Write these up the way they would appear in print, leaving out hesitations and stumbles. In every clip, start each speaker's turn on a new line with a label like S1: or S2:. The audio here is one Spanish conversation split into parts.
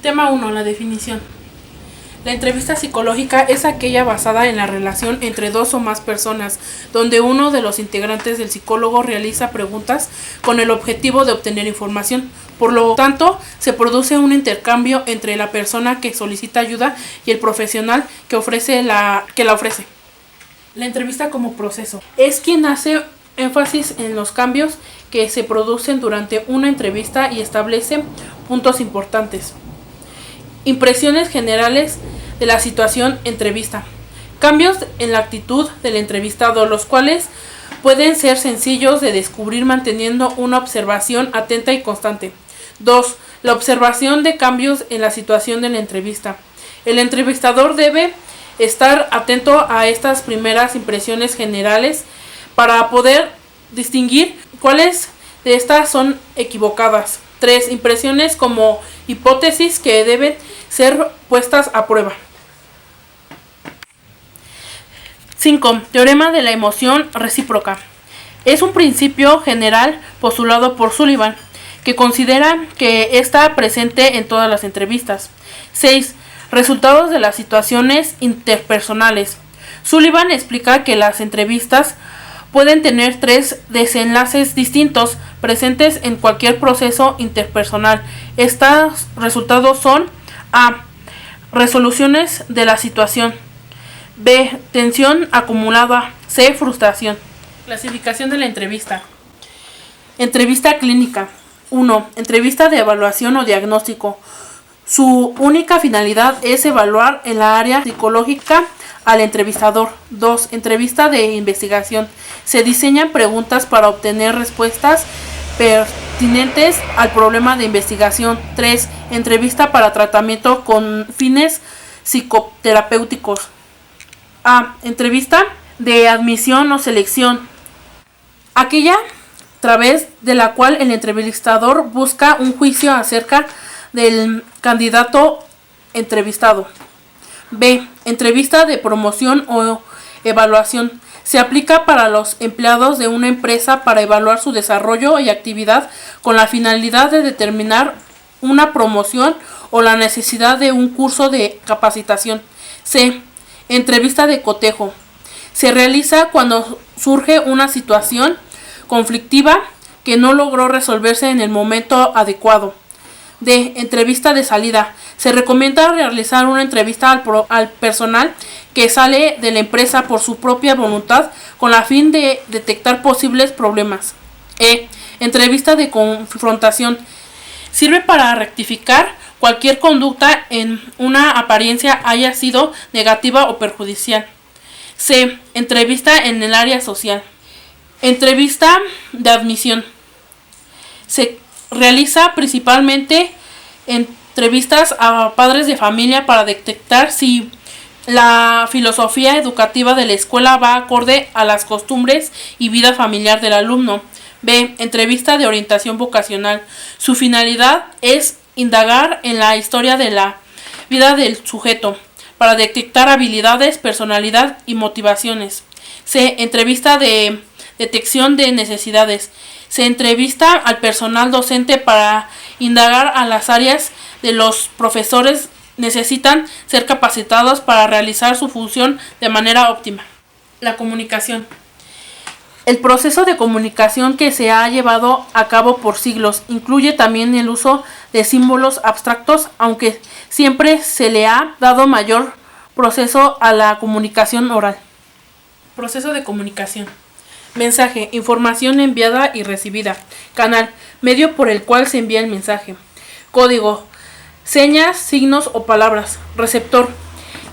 S1: Tema 1. La definición. La entrevista psicológica es aquella basada en la relación entre dos o más personas, donde uno de los integrantes del psicólogo realiza preguntas con el objetivo de obtener información. Por lo tanto, se produce un intercambio entre la persona que solicita ayuda y el profesional que la ofrece. La entrevista como proceso es quien hace énfasis en los cambios que se producen durante una entrevista y establece puntos importantes. Impresiones generales de la situación entrevista. Cambios en la actitud del entrevistado, los cuales pueden ser sencillos de descubrir manteniendo una observación atenta y constante. 2. La observación de cambios en la situación de la entrevista. El entrevistador debe estar atento a estas primeras impresiones generales para poder distinguir cuáles de estas son equivocadas. 3. Impresiones como hipótesis que deben ser puestas a prueba. 5. Teorema de la emoción recíproca. Es un principio general postulado por Sullivan, que considera que está presente en todas las entrevistas. 6. Resultados de las situaciones interpersonales. Sullivan explica que las entrevistas pueden tener 3 desenlaces distintos presentes en cualquier proceso interpersonal. Estos resultados son: A. Resoluciones de la situación. B. Tensión acumulada. C. Frustración. Clasificación de la entrevista. Entrevista clínica. 1. Entrevista de evaluación o diagnóstico. Su única finalidad es evaluar en la área psicológica al entrevistador. 2. Entrevista de investigación. Se diseñan preguntas para obtener respuestas pertinentes al problema de investigación. 3. Entrevista para tratamiento con fines psicoterapéuticos. A. Entrevista de admisión o selección. Aquella a través de la cual el entrevistador busca un juicio acerca del candidato entrevistado. B. Entrevista de promoción o evaluación. Se aplica para los empleados de una empresa para evaluar su desarrollo y actividad con la finalidad de determinar una promoción o la necesidad de un curso de capacitación. C. Entrevista de cotejo. Se realiza cuando surge una situación conflictiva que no logró resolverse en el momento adecuado. D. Entrevista de salida. Se recomienda realizar una entrevista al personal que sale de la empresa por su propia voluntad con la fin de detectar posibles problemas. E. Entrevista de confrontación. Sirve para rectificar cualquier conducta en una apariencia haya sido negativa o perjudicial. C. Entrevista en el área social. Entrevista de admisión. Se realiza principalmente entrevistas a padres de familia para detectar si la filosofía educativa de la escuela va acorde a las costumbres y vida familiar del alumno. B. Entrevista de orientación vocacional. Su finalidad es indagar en la historia de la vida del sujeto para detectar habilidades, personalidad y motivaciones. C. Entrevista de detección de necesidades. Se entrevista al personal docente para indagar a las áreas de los profesores necesitan ser capacitados para realizar su función de manera óptima. La comunicación. El proceso de comunicación que se ha llevado a cabo por siglos incluye también el uso de símbolos abstractos, aunque siempre se le ha dado mayor proceso a la comunicación oral. Proceso de comunicación. Mensaje, información enviada y recibida. Canal, medio por el cual se envía el mensaje. Código, señas, signos o palabras. Receptor,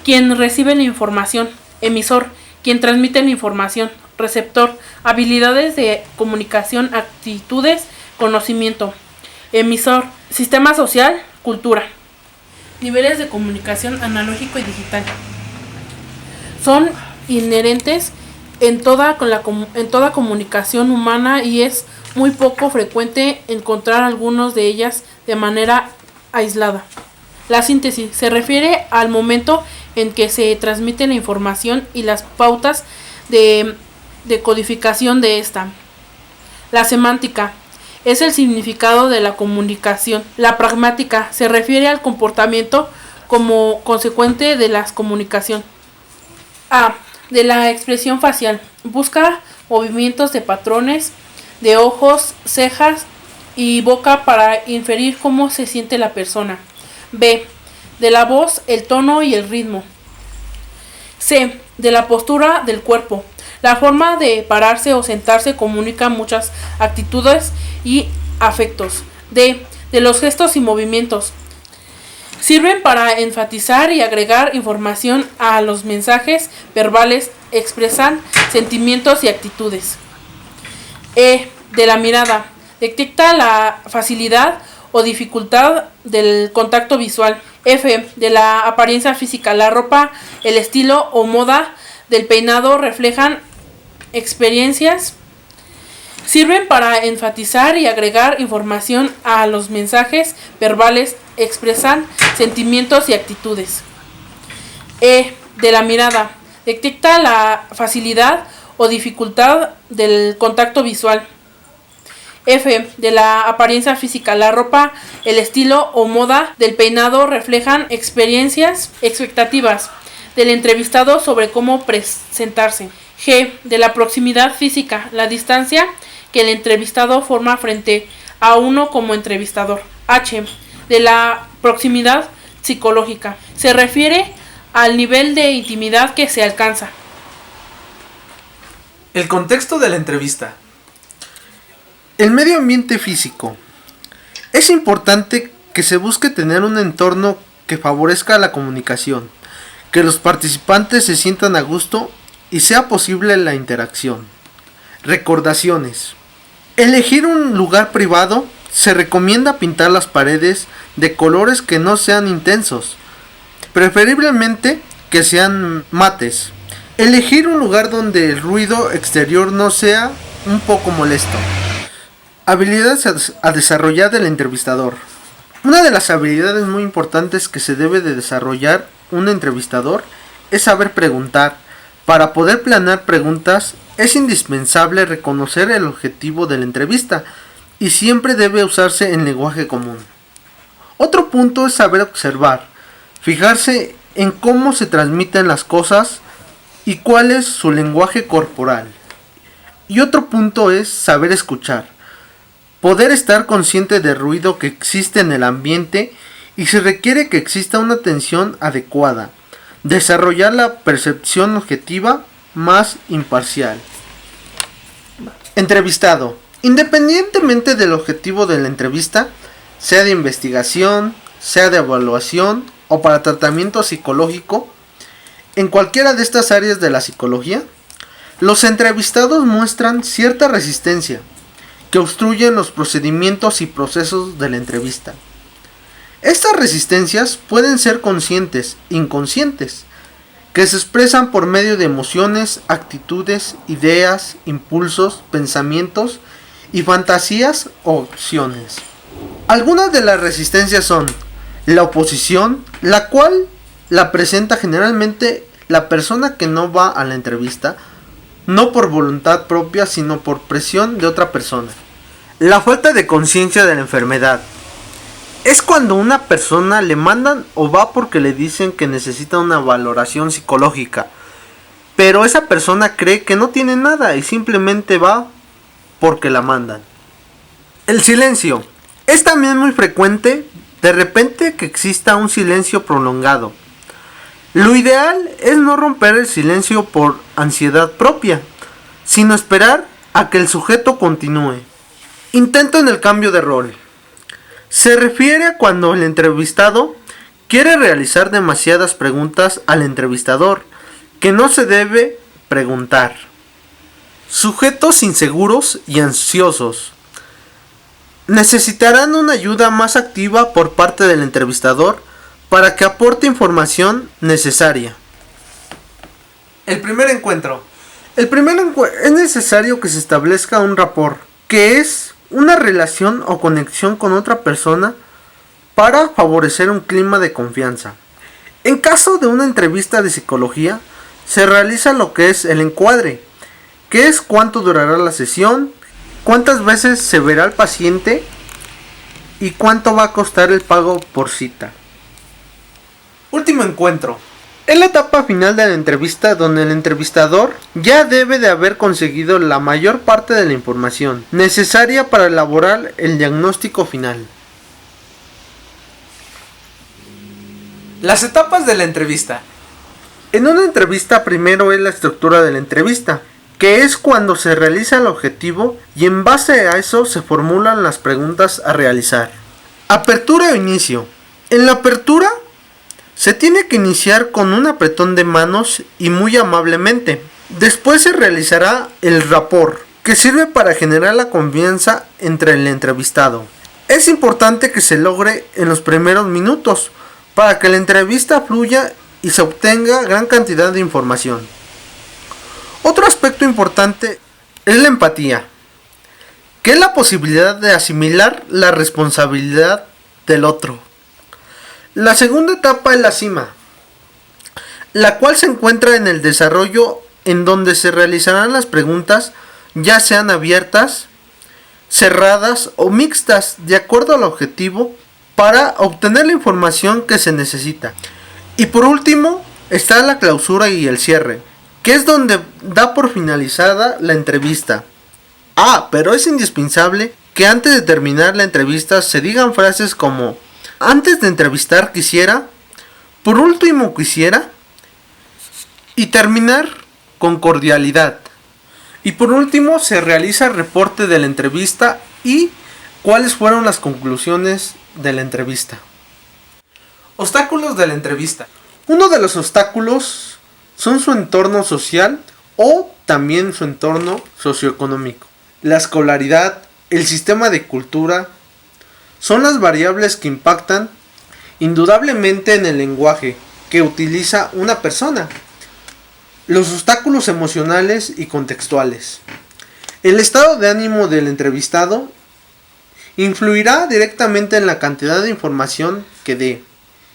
S1: quien recibe la información. Emisor, quien transmite la información. Receptor, habilidades de comunicación, actitudes, conocimiento. Emisor, sistema social, cultura. Niveles de comunicación analógico y digital. Son inherentes en toda comunicación humana y es muy poco frecuente encontrar algunos de ellas de manera aislada. La síntesis se refiere al momento en que se transmite la información y las pautas de codificación de esta. La semántica es el significado de la comunicación. La pragmática se refiere al comportamiento como consecuente de la comunicación. A. De la expresión facial. Busca movimientos de patrones de ojos, cejas y boca para inferir cómo se siente la persona. B. De la voz, el tono y el ritmo. C. De la postura del cuerpo. La forma de pararse o sentarse comunica muchas actitudes y afectos. D. De los gestos y movimientos. Sirven para enfatizar y agregar información a los mensajes verbales, expresan sentimientos y actitudes. E. De la mirada. Detecta la facilidad o dificultad del contacto visual. F. De la apariencia física. La ropa, el estilo o moda del peinado reflejan experiencias. Sirven para enfatizar y agregar información a los mensajes verbales, expresan sentimientos y actitudes. E. De la mirada. Detecta la facilidad o dificultad del contacto visual. F. De la apariencia física. La ropa, el estilo o moda del peinado reflejan experiencias, expectativas del entrevistado sobre cómo presentarse. G. De la proximidad física. La distancia que el entrevistado forma frente a uno como entrevistador. H. De la proximidad psicológica. Se refiere al nivel de intimidad que se alcanza.
S2: El contexto de la entrevista.
S3: El medio ambiente físico. Es importante que se busque tener un entorno que favorezca la comunicación, que los participantes se sientan a gusto y sea posible la interacción. Recordaciones. Elegir un lugar privado. Se recomienda pintar las paredes de colores que no sean intensos, preferiblemente que sean mates. Elegir un lugar donde el ruido exterior no sea un poco molesto. Habilidades a desarrollar del entrevistador. Una de las habilidades muy importantes que se debe de desarrollar un entrevistador es saber preguntar. Para poder planear preguntas es indispensable reconocer el objetivo de la entrevista y siempre debe usarse en lenguaje común. Otro punto es saber observar, fijarse en cómo se transmiten las cosas y cuál es su lenguaje corporal. Y otro punto es saber escuchar, poder estar consciente del ruido que existe en el ambiente y si requiere que exista una atención adecuada, desarrollar la percepción objetiva más imparcial. Entrevistado. Independientemente del objetivo de la entrevista, sea de investigación, sea de evaluación o para tratamiento psicológico, en cualquiera de estas áreas de la psicología, los entrevistados muestran cierta resistencia que obstruyen los procedimientos y procesos de la entrevista. Estas resistencias pueden ser conscientes, inconscientes, que se expresan por medio de emociones, actitudes, ideas, impulsos, pensamientos y fantasías o opciones. Algunas de las resistencias son la oposición, la cual la presenta generalmente la persona que no va a la entrevista, no por voluntad propia, sino por presión de otra persona. La falta de conciencia de la enfermedad. Es cuando una persona le mandan o va porque le dicen que necesita una valoración psicológica, pero esa persona cree que no tiene nada y simplemente va porque la mandan. El silencio. Es también muy frecuente de repente que exista un silencio prolongado. Lo ideal es no romper el silencio por ansiedad propia, sino esperar a que el sujeto continúe. Intento en el cambio de rol. Se refiere a cuando el entrevistado quiere realizar demasiadas preguntas al entrevistador, que no se debe preguntar. Sujetos inseguros y ansiosos. Necesitarán una ayuda más activa por parte del entrevistador para que aporte información necesaria.
S2: El primer encuentro.
S3: Es necesario que se establezca un rapport, que es una relación o conexión con otra persona para favorecer un clima de confianza. En caso de una entrevista de psicología, se realiza lo que es el encuadre, que es cuánto durará la sesión, cuántas veces se verá al paciente y cuánto va a costar el pago por cita.
S2: Último encuentro.
S3: Es la etapa final de la entrevista donde el entrevistador ya debe de haber conseguido la mayor parte de la información necesaria para elaborar el diagnóstico final.
S2: Las etapas de la entrevista.
S3: En una entrevista primero es la estructura de la entrevista, que es cuando se realiza el objetivo y en base a eso se formulan las preguntas a realizar. Apertura o inicio. En la apertura se tiene que iniciar con un apretón de manos y muy amablemente. Después se realizará el rapport, que sirve para generar la confianza entre el entrevistado. Es importante que se logre en los primeros minutos para que la entrevista fluya y se obtenga gran cantidad de información. Otro aspecto importante es la empatía, que es la posibilidad de asimilar la responsabilidad del otro. La segunda etapa es la cima, la cual se encuentra en el desarrollo en donde se realizarán las preguntas, ya sean abiertas, cerradas o mixtas, de acuerdo al objetivo, para obtener la información que se necesita. Y por último está la clausura y el cierre, que es donde da por finalizada la entrevista. Pero es indispensable que antes de terminar la entrevista se digan frases como: antes de entrevistar quisiera, por último quisiera, y terminar con cordialidad. Y por último se realiza el reporte de la entrevista y cuáles fueron las conclusiones de la entrevista.
S2: Obstáculos de la entrevista.
S3: Uno de los obstáculos son su entorno social o también su entorno socioeconómico. La escolaridad, el sistema de cultura, son las variables que impactan indudablemente en el lenguaje que utiliza una persona. Los obstáculos emocionales y contextuales. El estado de ánimo del entrevistado influirá directamente en la cantidad de información que dé.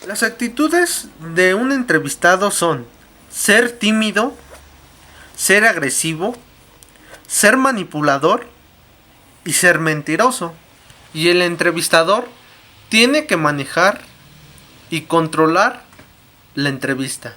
S3: Las actitudes de un entrevistado son ser tímido, ser agresivo, ser manipulador y ser mentiroso. Y el entrevistador tiene que manejar y controlar la entrevista.